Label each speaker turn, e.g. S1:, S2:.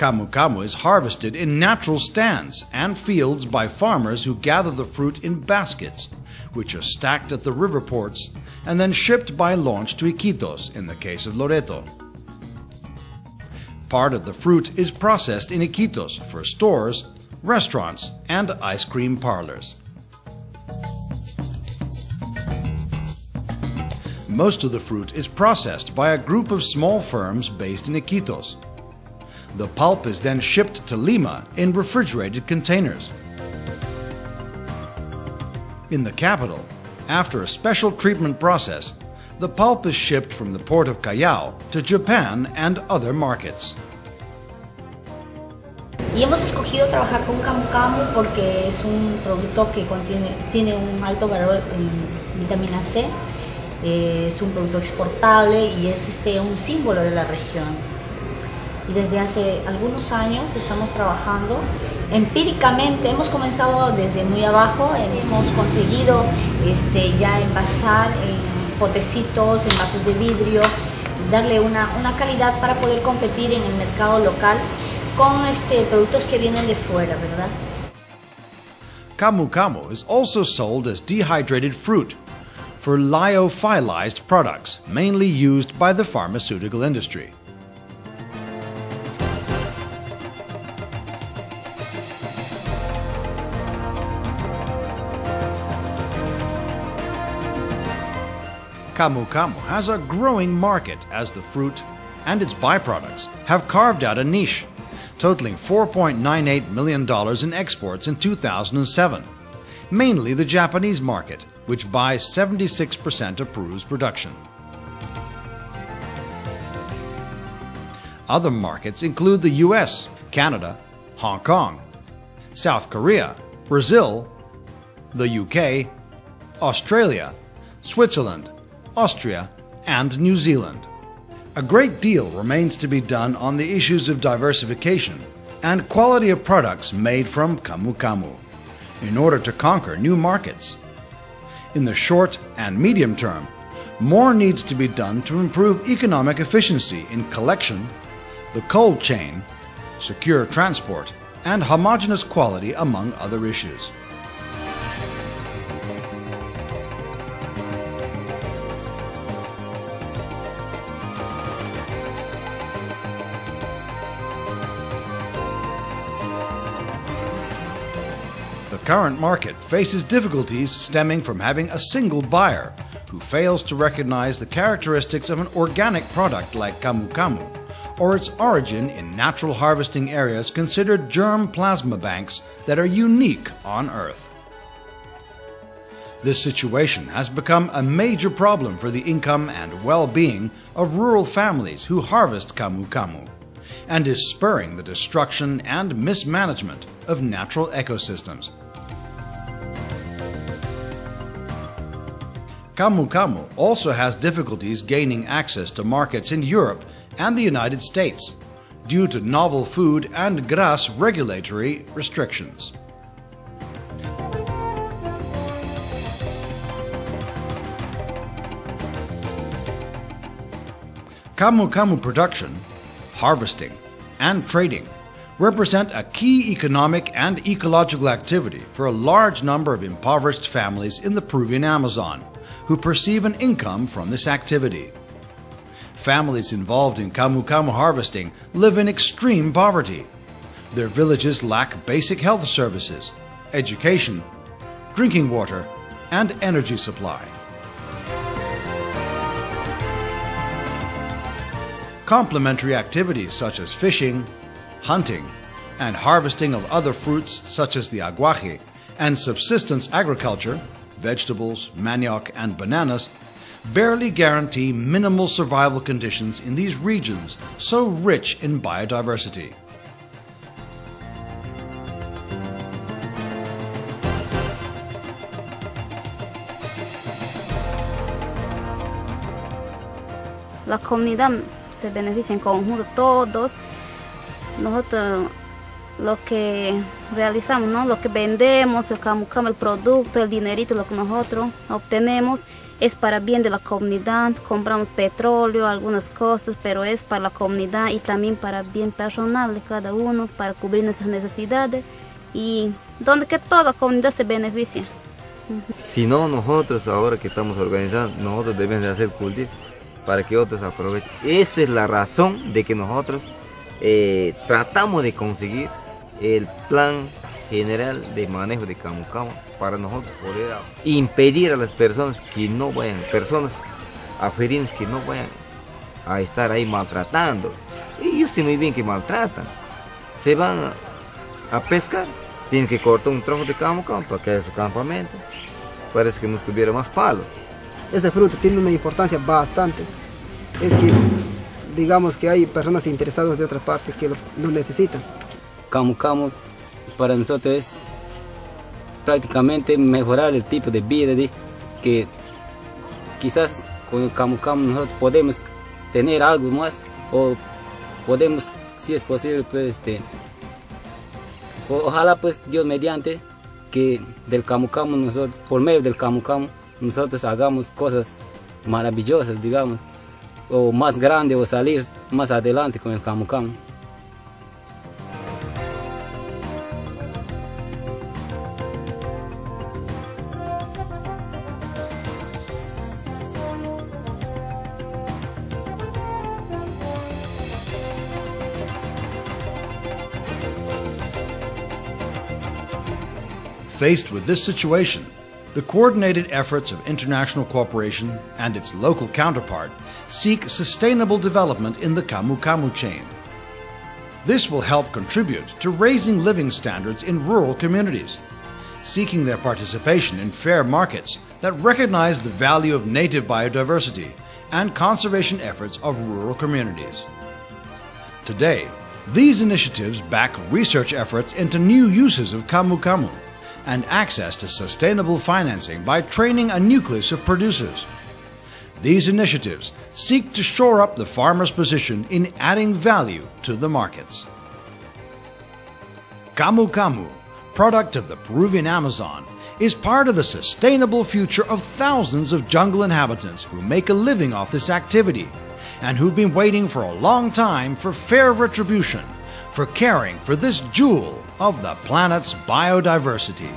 S1: Camu Camu is harvested in natural stands and fields by farmers who gather the fruit in baskets, which are stacked at the river ports and then shipped by launch to Iquitos in the case of Loreto. Part of the fruit is processed in Iquitos for stores, restaurants, and ice cream parlors. Most of the fruit is processed by a group of small firms based in Iquitos. The pulp is then shipped to Lima in refrigerated containers. In the capital, after a special treatment process, the pulp is shipped from the port of Callao to Japan and other markets.
S2: Y hemos escogido trabajar con Camu Camu porque es un producto que tiene un alto valor en vitamina C, es un producto exportable y es un símbolo de la región. Y desde hace algunos años estamos trabajando empíricamente, hemos comenzado desde muy abajo, hemos conseguido ya envasar en potecitos, en vasos de vidrio, darle una calidad para poder competir en el mercado local con productos que vienen de fuera, ¿verdad?
S1: Camu Camu is also sold as dehydrated fruit for lyophilized products, mainly used by the pharmaceutical industry. Camu Camu has a growing market as the fruit and its byproducts have carved out a niche, totaling $4.98 million in exports in 2007, mainly the Japanese market, which buys 76% of Peru's production. Other markets include the US, Canada, Hong Kong, South Korea, Brazil, the UK, Australia, Switzerland, Austria, and New Zealand. A great deal remains to be done on the issues of diversification and quality of products made from Camu Camu in order to conquer new markets. In the short and medium term, more needs to be done to improve economic efficiency in collection, the cold chain, secure transport, and homogeneous quality, among other issues. The current market faces difficulties stemming from having a single buyer who fails to recognize the characteristics of an organic product like Camu Camu, or its origin in natural harvesting areas considered germ plasma banks that are unique on Earth. This situation has become a major problem for the income and well-being of rural families who harvest Camu Camu, and is spurring the destruction and mismanagement of natural ecosystems. Camu Camu also has difficulties gaining access to markets in Europe and the United States due to novel food and GRAS regulatory restrictions. Camu Camu production, harvesting, and trading represent a key economic and ecological activity for a large number of impoverished families in the Peruvian Amazon who perceive an income from this activity. Families involved in Camu Camu harvesting live in extreme poverty. Their villages lack basic health services, education, drinking water, and energy supply. Complementary activities such as fishing, hunting, and harvesting of other fruits such as the aguaje, and subsistence agriculture, vegetables, manioc, and bananas, barely guarantee minimal survival conditions in these regions so rich in biodiversity.
S3: La comunidad se beneficia en conjunto, todos. Nosotros lo que realizamos, ¿no? Lo que vendemos, el Camu Camu, el producto, el dinerito, lo que nosotros obtenemos, es para bien de la comunidad. Compramos petróleo, algunas cosas, pero es para la comunidad y también para bien personal de cada uno, para cubrir nuestras necesidades y donde que toda la comunidad se beneficia.
S4: Si no, nosotros ahora que estamos organizando, nosotros debemos de hacer cultivo para que otros aprovechen. Esa es la razón de que nosotros tratamos de conseguir el plan general de manejo de Camu Camu para nosotros poder impedir a las personas que no vayan, personas aferinas que no vayan a estar ahí maltratando. Ellos sé muy bien que maltratan. Se van a pescar, tienen que cortar un tronco de Camu Camu para que haya su campamento. Parece que no tuviera más palos.
S5: Este fruto tiene una importancia bastante. Es que, digamos que hay personas interesadas de otras partes que lo necesitan.
S6: Camu Camu para nosotros es prácticamente mejorar el tipo de vida que quizás con el Camu Camu nosotros podemos tener algo más o podemos, si es posible, pues ojalá pues Dios mediante que del Camu Camu nosotros, por medio del Camu Camu, nosotros hagamos cosas maravillosas, digamos, o más grandes o salir más adelante con el Camu Camu.
S1: Faced with this situation, the coordinated efforts of international cooperation and its local counterpart seek sustainable development in the Camu Camu chain. This will help contribute to raising living standards in rural communities, seeking their participation in fair markets that recognize the value of native biodiversity and conservation efforts of rural communities. Today, these initiatives back research efforts into new uses of Camu Camu and access to sustainable financing by training a nucleus of producers. These initiatives seek to shore up the farmer's position in adding value to the markets. Camu Camu, product of the Peruvian Amazon, is part of the sustainable future of thousands of jungle inhabitants who make a living off this activity and who've been waiting for a long time for fair retribution for caring for this jewel of the planet's biodiversity.